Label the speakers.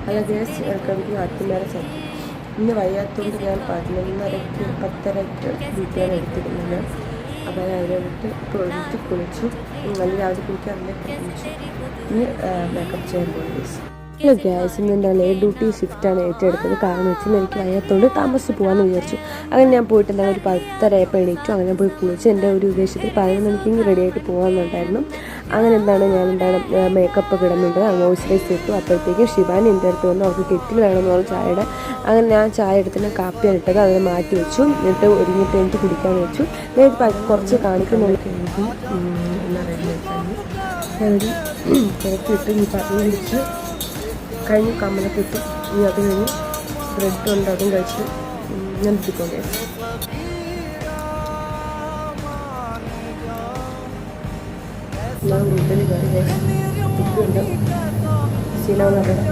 Speaker 1: Hello guys, welcome to Attumara channel. ഇന്ന് വയ്യാത്തതുകൊണ്ട് ഞാൻ 10:30 ഡ്യൂട്ടിയാണ് എടുത്തിരുന്നത്. അപ്പോൾ ഞാൻ അതിനകത്ത് ഇപ്പോൾ കുളിച്ചു. നല്ല രാവിലെ കുളിക്കാൻ അതിനെ കുളിച്ചു. ഇനി മേക്കപ്പ് ചെയ്യാൻ പോകും ഗൈസ്. ഹലോ ഗൈസ്, ഇന്ന് എൻ്റെ ലേറ്റ് ഡ്യൂട്ടി ഷിഫ്റ്റാണ് ഏറ്റെടുത്തത്. കാരണം വെച്ചാൽ എനിക്ക് വയ്യാത്തതുകൊണ്ട് താമസിച്ച് പോകാമെന്ന് വിചാരിച്ചു. അങ്ങനെ ഞാൻ പോയിട്ട് എന്താണ് ഒരു 10:30 എണീറ്റു. അങ്ങനെ പോയി കുളിച്ച് എൻ്റെ ഒരു ഉദ്ദേശത്തിൽ 11 മണിക്ക് റെഡി ആയിട്ട് പോകാമെന്നുണ്ടായിരുന്നു. അങ്ങനെ ഞാൻ മേക്കപ്പ് കിടന്നിട്ട് മോയ്സ്ചറൈസ് ഇട്ടു. അപ്പോഴത്തേക്കും ശിവാനി എൻ്റെ അടുത്ത് വന്നു. അവർക്ക് കെറ്റിൽ വേണമെന്ന് പറഞ്ഞു ചായയുടെ. അങ്ങനെ ഞാൻ ചായ എടുത്തിട്ട് കാപ്പിയാണ് ഇട്ടത്. അതിനെ മാറ്റി വെച്ചു. എന്നിട്ട് ഒരുങ്ങിയിട്ട് എനിക്ക് കുടിക്കാൻ വെച്ചു. ഞാൻ കുറച്ച് കാണിക്കുന്നുണ്ട്. എനിക്ക് എന്നാ റെഡി ആയിട്ടാണ് ഞാനൊരു തിരക്കിട്ട് ഈ പറഞ്ഞു കുടിച്ച് കഴിഞ്ഞ് കമ്മലൊക്കെ ഇട്ടു. ഇനി അത് കഴിഞ്ഞ് ബ്രെഡ് ഉണ്ട്, അതും കഴിച്ച് ഞാൻ എത്തിക്കൊണ്ടേ. ഞാൻ വീട്ടിൽ കയറി ഉണ്ട് ശീലമെന്ന് പറയുന്നത്.